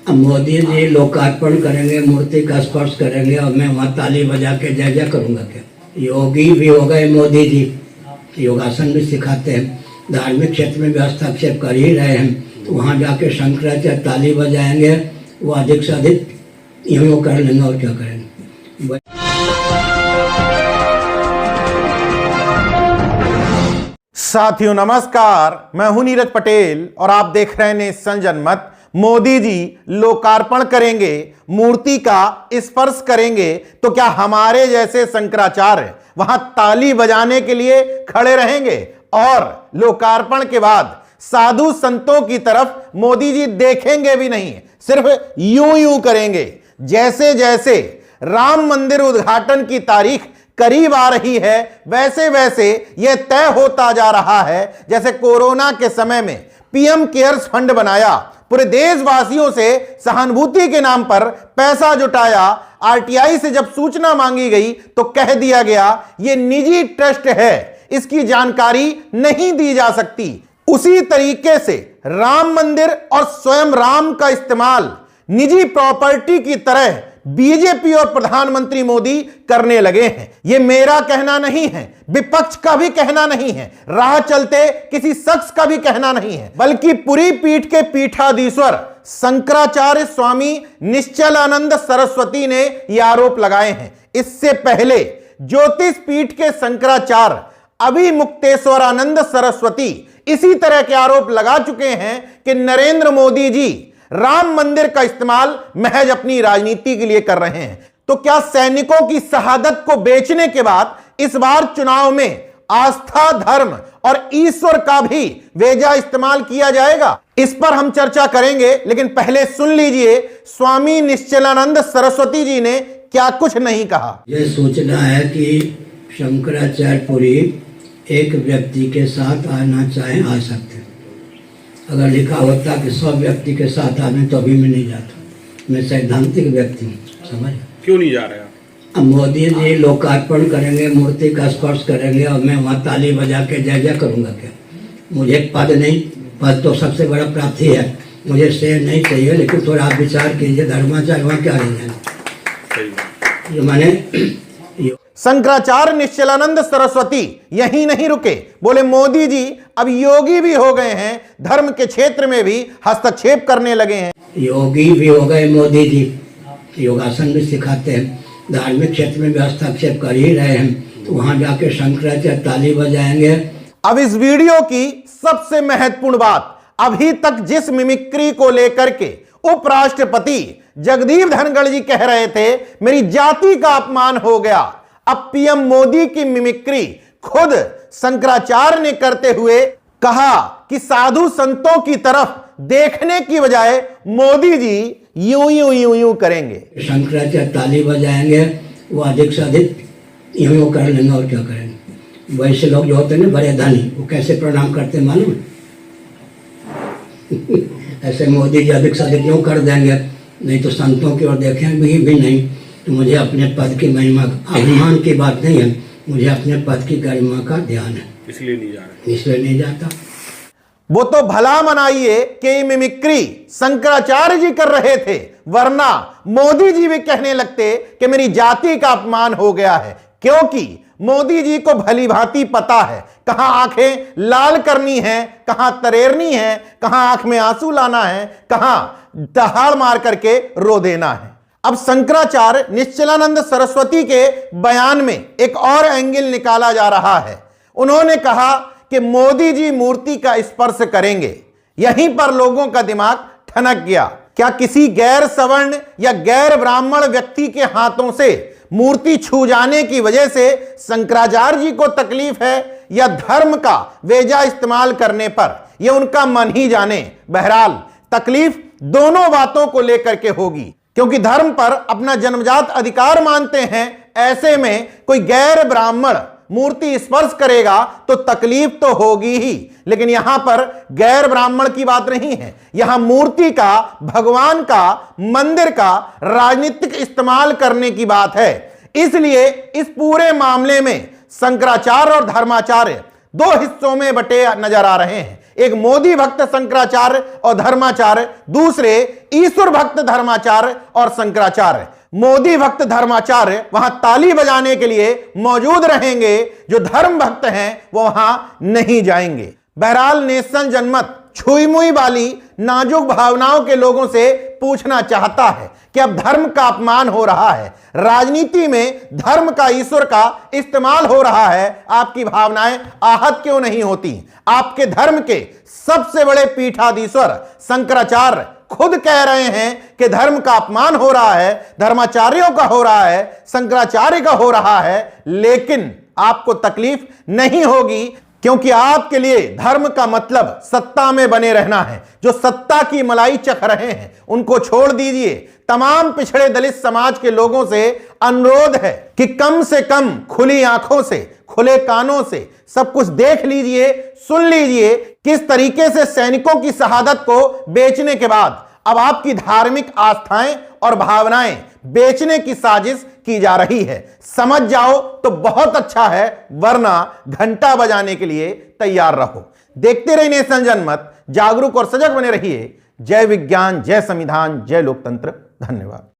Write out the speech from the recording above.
अब मोदी जी लोकार्पण करेंगे, मूर्ति का स्पर्श करेंगे और मैं वहाँ ताली बजा के जय जय करूँगा क्या? योगी भी हो गए मोदी जी, योगासन भी सिखाते हैं, धार्मिक क्षेत्र में भी हस्तक्षेप कर ही रहे हैं, तो वहाँ जाके शंकराचार्य ताली बजाएंगे, वो अधिक से अधिक यूँ कर लेंगे और क्या करेंगे। साथियों नमस्कार, मैं हूं नीरज पटेल और आप देख रहे हैं संजनमत। मोदी जी लोकार्पण करेंगे, मूर्ति का स्पर्श करेंगे, तो क्या हमारे जैसे शंकराचार्य वहां ताली बजाने के लिए खड़े रहेंगे? और लोकार्पण के बाद साधु संतों की तरफ मोदी जी देखेंगे भी नहीं, सिर्फ यूं यूं करेंगे। जैसे जैसे राम मंदिर उद्घाटन की तारीख करीब आ रही है, वैसे वैसे यह तय होता जा रहा है जैसे कोरोना के समय में पीएम केयर्स फंड बनाया, पूरे देशवासियों से सहानुभूति के नाम पर पैसा जुटाया, आरटीआई से जब सूचना मांगी गई तो कह दिया गया यह निजी ट्रस्ट है, इसकी जानकारी नहीं दी जा सकती। उसी तरीके से राम मंदिर और स्वयं राम का इस्तेमाल निजी प्रॉपर्टी की तरह बीजेपी और प्रधानमंत्री मोदी करने लगे हैं। यह मेरा कहना नहीं है, विपक्ष का भी कहना नहीं है, राह चलते किसी शख्स का भी कहना नहीं है, बल्कि पूरी पीठ के पीठाधीश्वर शंकराचार्य स्वामी निश्चलानंद सरस्वती ने यह आरोप लगाए हैं। इससे पहले ज्योतिष पीठ के शंकराचार्य अभिमुक्तेश्वरानंद सरस्वती इसी तरह के आरोप लगा चुके हैं कि नरेंद्र मोदी जी राम मंदिर का इस्तेमाल महज अपनी राजनीति के लिए कर रहे हैं। तो क्या सैनिकों की शहादत को बेचने के बाद इस बार चुनाव में आस्था, धर्म और ईश्वर का भी वेजा इस्तेमाल किया जाएगा? इस पर हम चर्चा करेंगे, लेकिन पहले सुन लीजिए स्वामी निश्चलानंद सरस्वती जी ने क्या कुछ नहीं कहा। यह सोचना है कि शंकराचार्यपुरी एक व्यक्ति के साथ आना चाहे आ सकते, अगर लिखा होता कि 100 व्यक्ति के साथ आने तो अभी मैं नहीं जाता। मैं सैद्धांतिक व्यक्ति हूँ, समझ क्यों नहीं जा रहे? अब मोदी जी लोकार्पण करेंगे, मूर्ति का स्पर्श करेंगे और मैं वहाँ ताली बजा के जय जय करूँगा क्या? मुझे पद नहीं, पद तो सबसे बड़ा प्राप्ति है, मुझे शेर नहीं चाहिए, लेकिन थोड़ा आप विचार कीजिए धर्माचार्य वहाँ क्या रह जाए। मैंने शंकराचार्य निश्चलानंद सरस्वती यहीं नहीं रुके, बोले मोदी जी अब योगी भी हो गए हैं, धर्म के क्षेत्र में भी हस्तक्षेप करने लगे हैं। योगी भी हो गए मोदी जी, योगासन भी सिखाते हैं, धार्मिक क्षेत्र में भी हस्तक्षेप कर ही रहे हैं, तो वहां जाके शंकराचार्य ताली बजाएंगे। अब इस वीडियो की सबसे महत्वपूर्ण बात, अभी तक जिस मिमिक्री को लेकर के उपराष्ट्रपति जगदीप धनखड़ जी कह रहे थे मेरी जाति का अपमान हो गया, अब पीएम मोदी की मिमिक्री खुद शंकराचार्य ने करते हुए कहा कि साधु संतों की तरफ देखने की बजाय मोदी जी यूं यूं यूं यूं करेंगे। शंकराचार्य ताली बजाएंगे, वो अधिक से अधिक यूं यूं कर लेंगे और क्या करेंगे। वैसे लोग जो होते हैं ना बड़े धनी, वो कैसे प्रणाम करते मालूम है? ऐसे मोदी जी अधिक से अधिक यूं कर देंगे, नहीं तो संतों की ओर देखेंगे भी नहीं। तो मुझे अपने पद की महिमा, अभिमान की बात नहीं है, मुझे अपने पद की गरिमा का ध्यान है, इसलिए नहीं जा रहे, इसलिए नहीं जाता। वो तो भला मनाइए कि मिमिक्री शंकराचार्य जी कर रहे थे, वरना मोदी जी भी कहने लगते कि मेरी जाति का अपमान हो गया है, क्योंकि मोदी जी को भली भांति पता है कहां आंखें लाल करनी है, कहां तरेरनी है, कहां आंख में आंसू लाना है, कहां दहाड़ मार करके रो देना है। अब शंकराचार्य निश्चलानंद सरस्वती के बयान में एक और एंगल निकाला जा रहा है। उन्होंने कहा कि मोदी जी मूर्ति का स्पर्श करेंगे, यहीं पर लोगों का दिमाग ठनक गया। क्या किसी गैर सवर्ण या गैर ब्राह्मण व्यक्ति के हाथों से मूर्ति छू जाने की वजह से शंकराचार्य जी को तकलीफ है, या धर्म का वेजा इस्तेमाल करने पर? यह उनका मन ही जाने। बहरहाल तकलीफ दोनों बातों को लेकर के होगी, क्योंकि धर्म पर अपना जन्मजात अधिकार मानते हैं। ऐसे में कोई गैर ब्राह्मण मूर्ति स्पर्श करेगा तो तकलीफ तो होगी ही, लेकिन यहां पर गैर ब्राह्मण की बात नहीं है, यहां मूर्ति का, भगवान का, मंदिर का राजनीतिक इस्तेमाल करने की बात है। इसलिए इस पूरे मामले में शंकराचार्य और धर्माचार्य दो हिस्सों में बटे नजर आ रहे हैं। एक मोदी भक्त शंकराचार्य और धर्माचार्य, दूसरे ईश्वर भक्त धर्माचार्य और शंकराचार्य। मोदी भक्त धर्माचार्य वहां ताली बजाने के लिए मौजूद रहेंगे, जो धर्म भक्त हैं वो वहां नहीं जाएंगे। बहरहाल नेशन जनमत छुई मुई वाली नाजुक भावनाओं के लोगों से पूछना चाहता है कि अब धर्म का अपमान हो रहा है, राजनीति में धर्म का, ईश्वर का इस्तेमाल हो रहा है, आपकी भावनाएं आहत क्यों नहीं होती? आपके धर्म के सबसे बड़े पीठाधीश्वर शंकराचार्य खुद कह रहे हैं कि धर्म का अपमान हो रहा है, धर्माचार्यों का हो रहा है, शंकराचार्य का हो रहा है, लेकिन आपको तकलीफ नहीं होगी, क्योंकि आपके लिए धर्म का मतलब सत्ता में बने रहना है। जो सत्ता की मलाई चख रहे हैं उनको छोड़ दीजिए। तमाम पिछड़े दलित समाज के लोगों से अनुरोध है कि कम से कम खुली आंखों से, खुले कानों से सब कुछ देख लीजिए, सुन लीजिए किस तरीके से सैनिकों की शहादत को बेचने के बाद अब आपकी धार्मिक आस्थाएं और भावनाएं बेचने की साजिश की जा रही है। समझ जाओ तो बहुत अच्छा है, वरना घंटा बजाने के लिए तैयार रहो। देखते रहिए नेशन जनमत, जागरूक और सजग बने रहिए। जय विज्ञान, जय संविधान, जय लोकतंत्र। धन्यवाद।